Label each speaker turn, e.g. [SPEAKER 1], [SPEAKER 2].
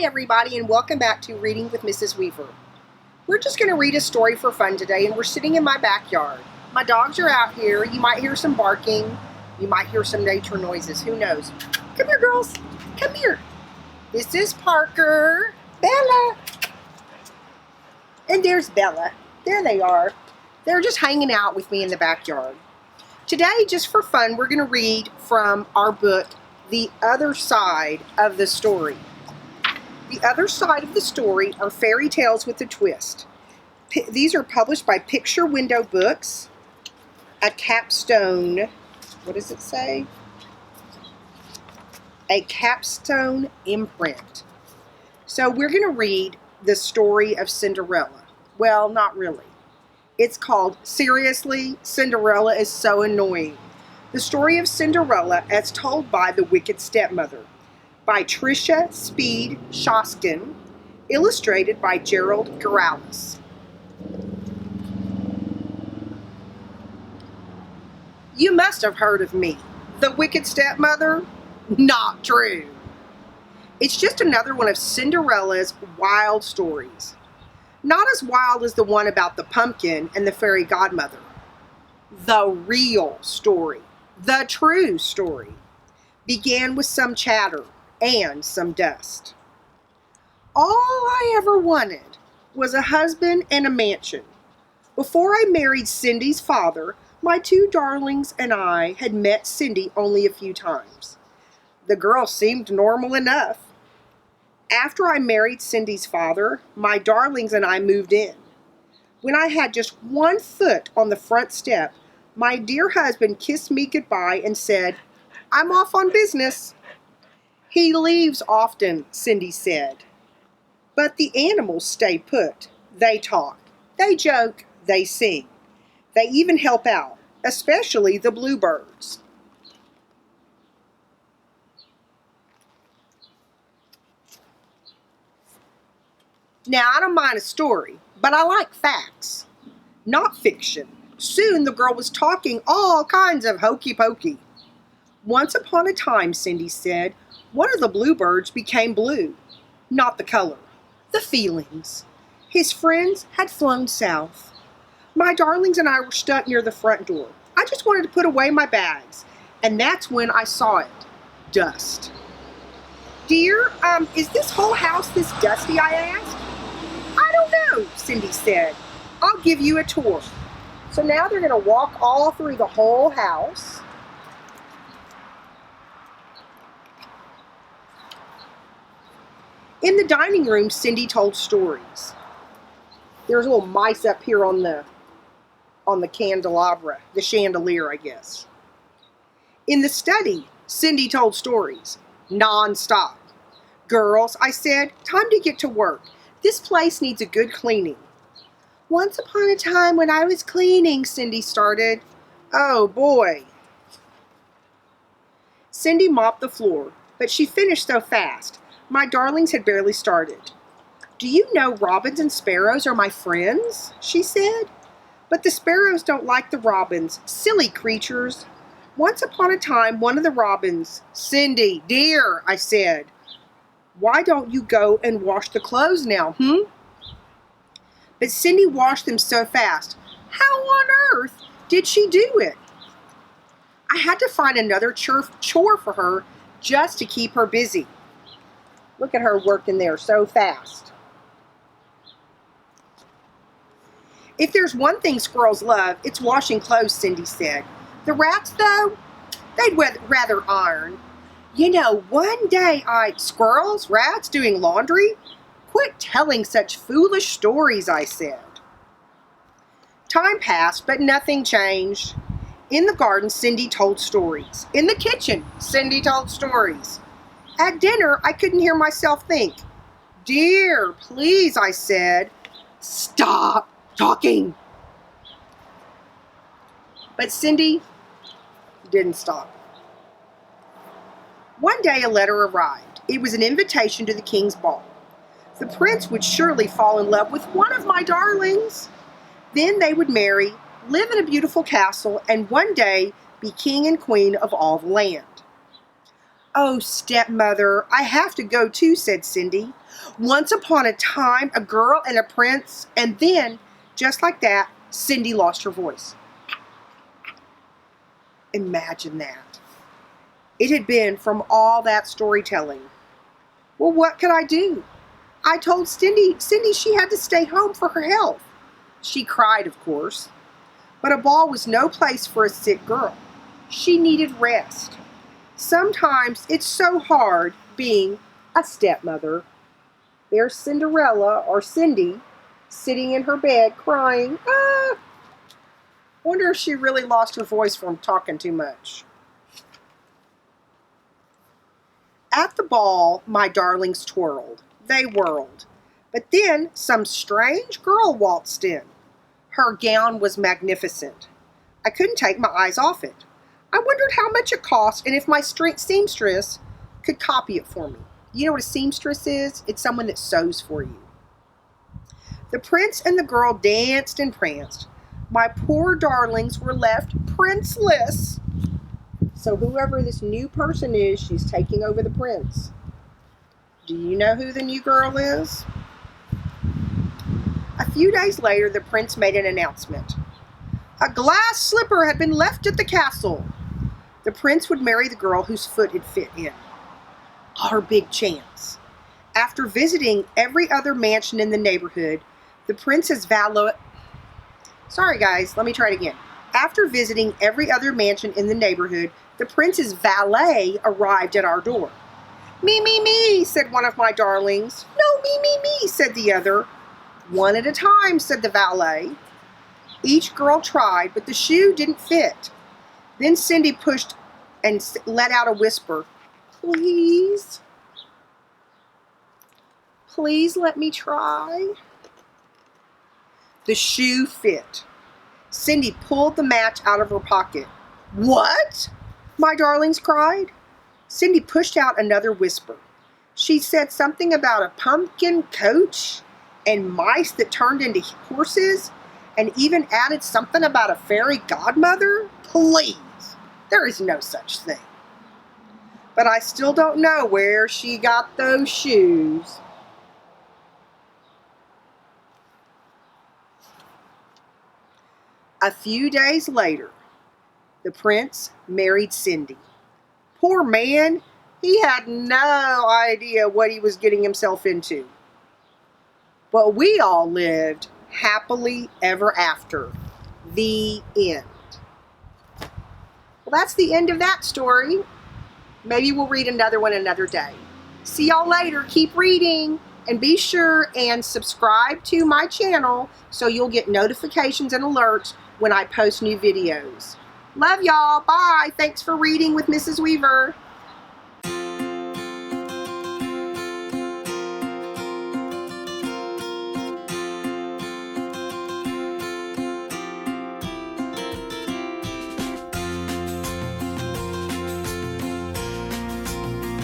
[SPEAKER 1] everybody, and welcome back to Reading with Mrs. Weaver. We're just going to read a story for fun today, and we're sitting in my backyard. My dogs are out here. You might hear some barking. You might hear some nature noises. Who knows? Come here, girls. Come here. This is Parker. Bella. And there's Bella. There they are. They're just hanging out with me in the backyard. Today, just for fun, we're going to read from our book, The Other Side of the Story. The Other Side of the Story are fairy tales with a twist. These are published by Picture Window Books, a capstone, what does it say? A capstone imprint. So we're going to read the story of Cinderella. Well, not really. It's called, Seriously, Cinderella is So Annoying. The story of Cinderella as told by the Wicked Stepmother, by Tricia Speed Shoskin, illustrated by Gerald Garalis. You must have heard of me, the Wicked Stepmother? Not true. It's just another one of Cinderella's wild stories. Not as wild as the one about the pumpkin and the fairy godmother. The real story, the true story, began with some chatter and some dust. All I ever wanted was a husband and a mansion. Before I married Cindy's father, my two darlings and I had met Cindy only a few times. The girl seemed normal enough. After I married Cindy's father, my darlings and I moved in. When I had just one foot on the front step, my dear husband kissed me goodbye and said, "I'm off on business." He leaves often, Cindy said. But the animals stay put. They talk, they joke, they sing. They even help out, especially the bluebirds. Now, I don't mind a story, but I like facts, not fiction. Soon the girl was talking all kinds of hokey pokey. Once upon a time, Cindy said, one of the bluebirds became blue. Not the color, the feelings. His friends had flown south. My darlings and I were stuck near the front door. I just wanted to put away my bags, and that's when I saw it. Dust. Dear, is this whole house this dusty, I asked. I don't know, Cindy said. I'll give you a tour. So now they're going to walk all through the whole house. In the dining room, Cindy told stories. There's little mice up here on the candelabra, the chandelier, I guess. In the study, Cindy told stories, non-stop. Girls, I said, time to get to work. This place needs a good cleaning. Once upon a time when I was cleaning, Cindy started. Oh boy. Cindy mopped the floor, but she finished so fast. My darlings had barely started. Do you know robins and sparrows are my friends? She said. But the sparrows don't like the robins. Silly creatures. Once upon a time, one of the robins. Cindy, dear, I said. Why don't you go and wash the clothes now, But Cindy washed them so fast. How on earth did she do it? I had to find another chore for her just to keep her busy. Look at her working there so fast. If there's one thing squirrels love, it's washing clothes, Cindy said. The rats, though, they'd rather iron. You know, one day squirrels, rats, doing laundry? Quit telling such foolish stories, I said. Time passed, but nothing changed. In the garden, Cindy told stories. In the kitchen, Cindy told stories. At dinner, I couldn't hear myself think. Dear, please, I said. Stop talking. But Cindy didn't stop. One day a letter arrived. It was an invitation to the king's ball. The prince would surely fall in love with one of my darlings. Then they would marry, live in a beautiful castle, and one day be king and queen of all the land. Oh, stepmother, I have to go too, said Cindy. Once upon a time, a girl and a prince, and then, just like that, Cindy lost her voice. Imagine that. It had been from all that storytelling. Well, what could I do? I told Cindy she had to stay home for her health. She cried, of course. But a ball was no place for a sick girl. She needed rest. Sometimes it's so hard being a stepmother. There's Cinderella, or Cindy, sitting in her bed crying. Wonder if she really lost her voice from talking too much. At the ball, my darlings twirled. They whirled. But then some strange girl waltzed in. Her gown was magnificent. I couldn't take my eyes off it. I wondered how much it cost and if my seamstress could copy it for me. You know what a seamstress is? It's someone that sews for you. The prince and the girl danced and pranced. My poor darlings were left princeless. So whoever this new person is, she's taking over the prince. Do you know who the new girl is? A few days later, the prince made an announcement. A glass slipper had been left at the castle. The prince would marry the girl whose foot had fit in. Our big chance. After visiting every other mansion in the neighborhood, the prince's valet... Sorry guys, let me try it again. After visiting every other mansion in the neighborhood, the prince's valet arrived at our door. Me, me, me, said one of my darlings. No, me, me, me, said the other. One at a time, said the valet. Each girl tried, but the shoe didn't fit. Then Cindy pushed and let out a whisper. Please? Please let me try? The shoe fit. Cindy pulled the match out of her pocket. What? My darlings cried. Cindy pushed out another whisper. She said something about a pumpkin coach and mice that turned into horses, and even added something about a fairy godmother? Please, there is no such thing. But I still don't know where she got those shoes. A few days later, the prince married Cindy. Poor man, he had no idea what he was getting himself into. But we all lived happily ever after. The end. Well, that's the end of that story. Maybe we'll read another one another day. See y'all later. Keep reading. And be sure and subscribe to my channel so you'll get notifications and alerts when I post new videos. Love y'all. Bye. Thanks for reading with Mrs. Weaver.